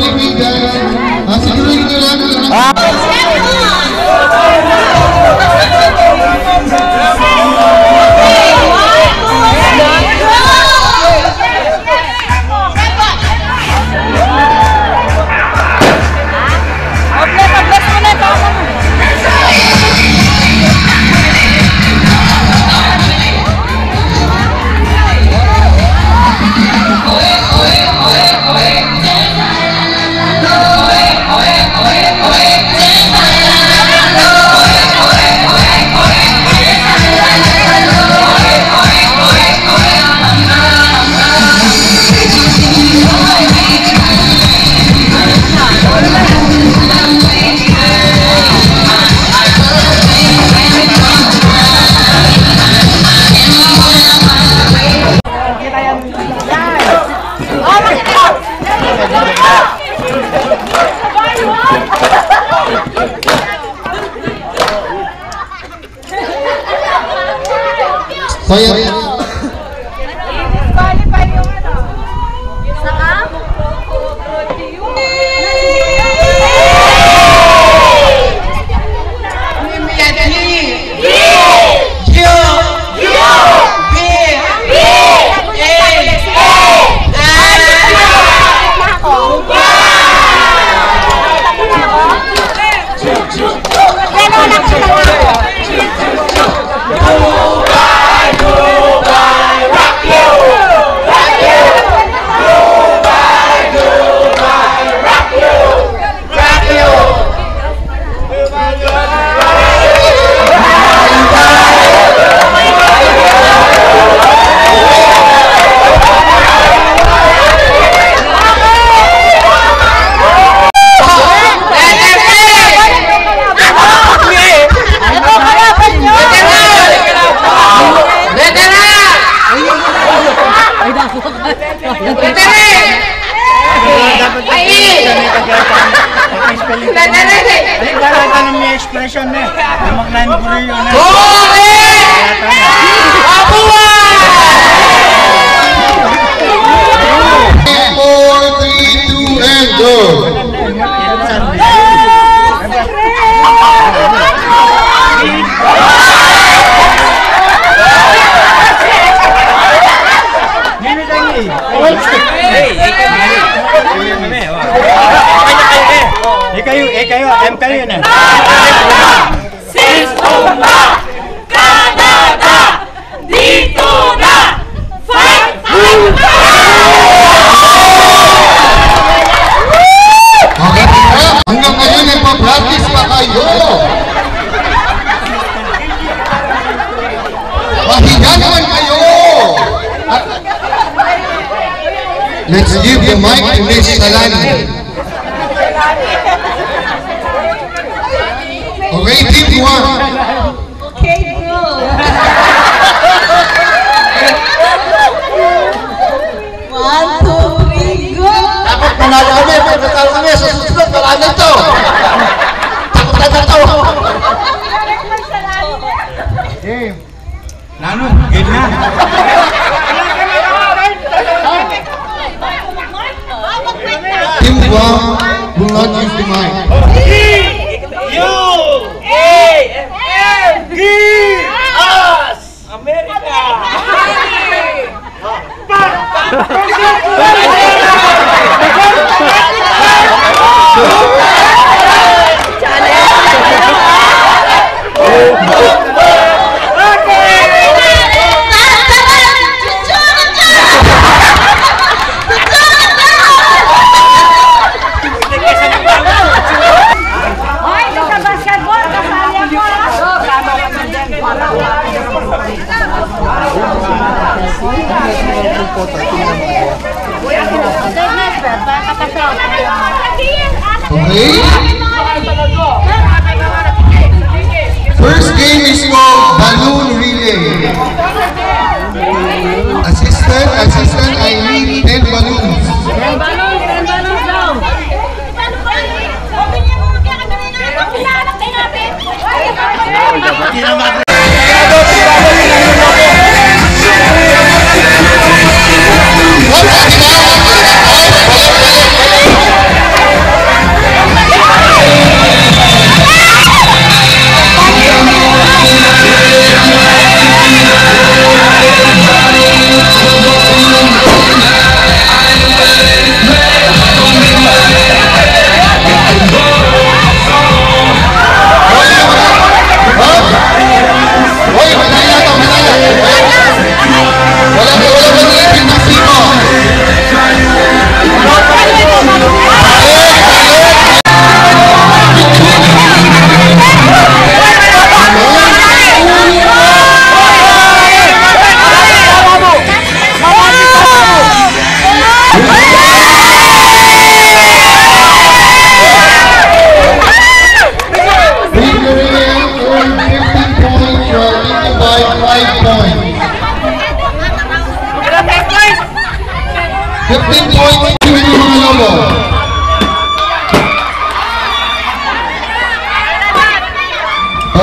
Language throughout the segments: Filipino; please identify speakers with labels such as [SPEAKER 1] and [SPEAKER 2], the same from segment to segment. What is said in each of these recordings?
[SPEAKER 1] kaibigan. Siguro nyo lang.
[SPEAKER 2] Expression na. Magnain ko rin yun.
[SPEAKER 1] 4, 3, 2, and go!
[SPEAKER 2] Kayo na.
[SPEAKER 3] Sistuma! Canada! Dito na! Fight!
[SPEAKER 1] Okay, hanggang ngayon nagpa-practice pa kayo. Mahiga naman kayo. Let's give the mic to Miss Salani. Okay, team 1.
[SPEAKER 3] Okay, bro. One, two, three, go!
[SPEAKER 1] Dapat manalo kami, pagkatalo kami, sa susunod, marami ito. Takot na ito.
[SPEAKER 2] Game. Nano, game na.
[SPEAKER 1] Team 1 will not use the mic.
[SPEAKER 4] Give us America!
[SPEAKER 1] Okay? First game is called Balloon Relay. Assistant, I need 10 balloons.
[SPEAKER 3] 10 balloons daw.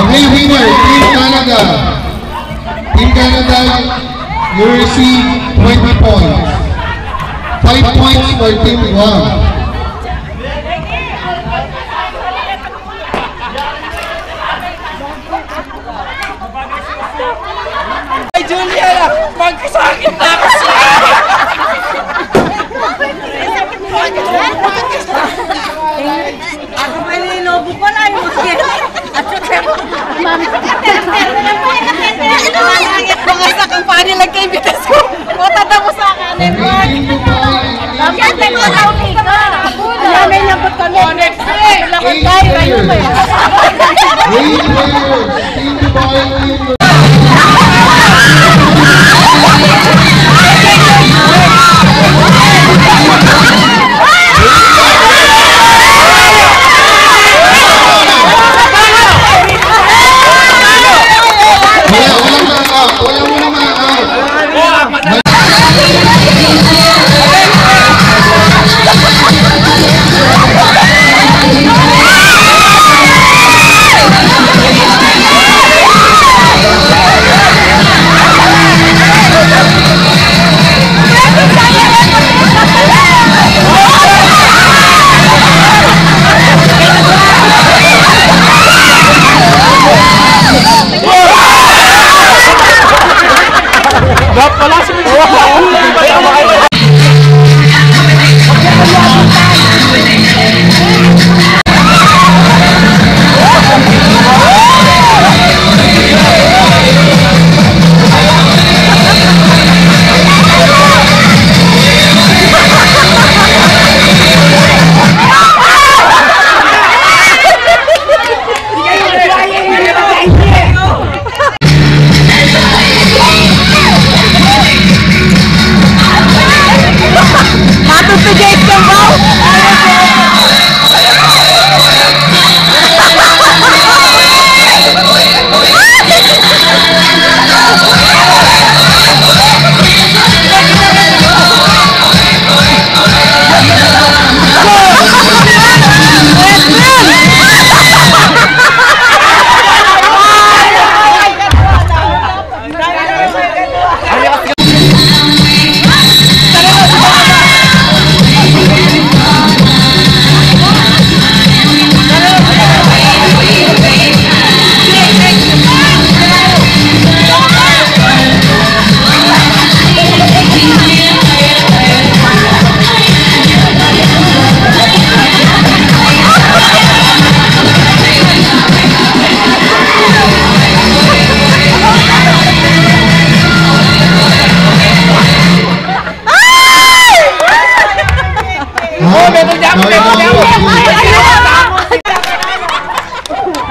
[SPEAKER 1] Okay, winner, Team Canada. Team Canada, you receive 20 points. 5 points for Team Guam.
[SPEAKER 4] Ay, Julia, magkasakit na kasi.
[SPEAKER 3] Ako pa nilinobo pala yung mga at mga sa kampanya lang kay Bitas ko. Kota mo sa kanin mo. Siyempre mo sa uling ka. Nanay niya po kami. Next week. Lakot tayo. Ayun ba yan?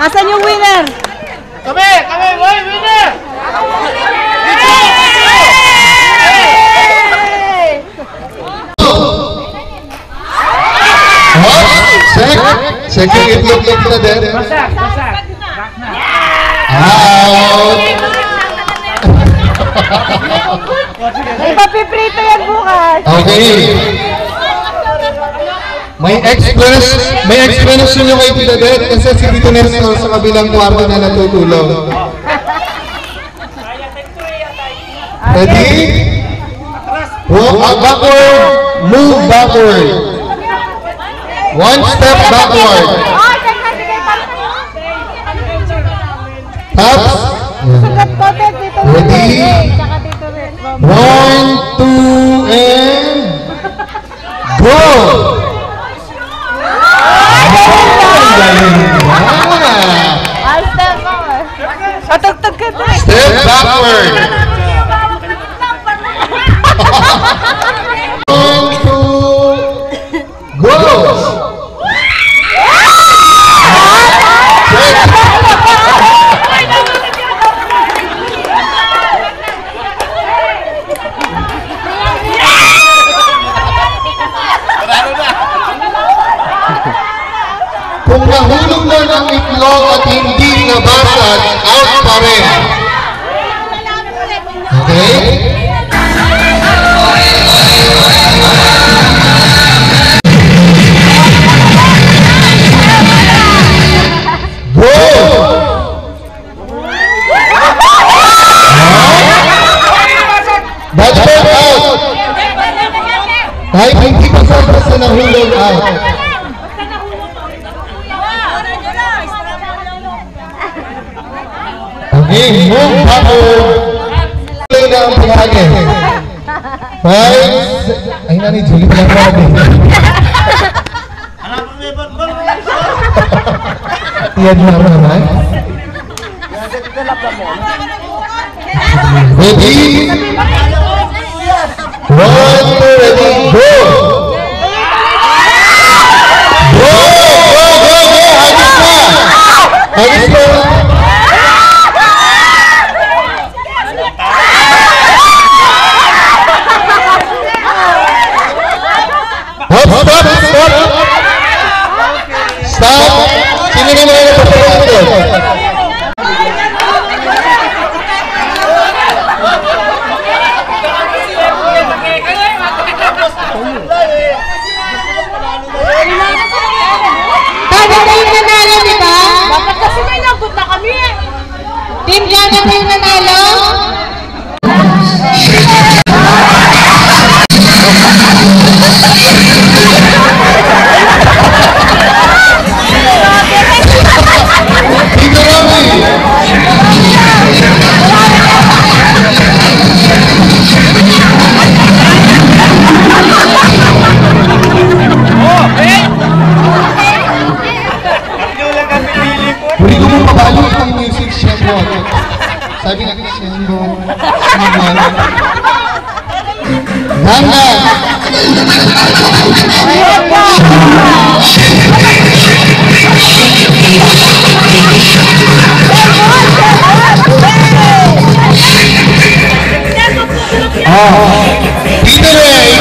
[SPEAKER 3] Asan yung winner?
[SPEAKER 4] Kami, boy, winner!
[SPEAKER 1] Second itlog kita din.
[SPEAKER 4] Basak.
[SPEAKER 1] Out!
[SPEAKER 3] Ipapiprito yan bukas.
[SPEAKER 1] Okay. May explanation yung kay Tita Det kasi si Tito Nestor sa kabilang kwarto na natutulog. Ready? Walk backward, move backward. One step backward. Taps. Ready? 1, 2, and go! Step backward. 1, 2, go! Kung nahulog na ng itlog at hindi nabasag, out pa rin. Okay? Go! Mong bago. Tuloy na ang pagkage. Ay na ni Julie pa lang po. Iyan mo naman. Ready? 1, 2, ready, go! Go! Agis na! Stop! Sino na mga napapagod ito?
[SPEAKER 3] Team Gana na yung nanalo.
[SPEAKER 1] Huli ko mong pabalo itong music siyembo. Sabi na siyembo. Nanda! Peter Ray!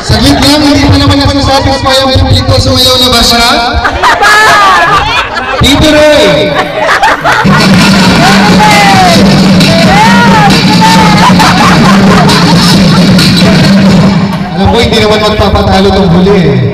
[SPEAKER 1] Saglit lang, hindi pa naman nasasatisfy ang publiko, sumayaw na ba siya? Peter Ray! Alam ko, hindi naman magpapatalo itong huli eh.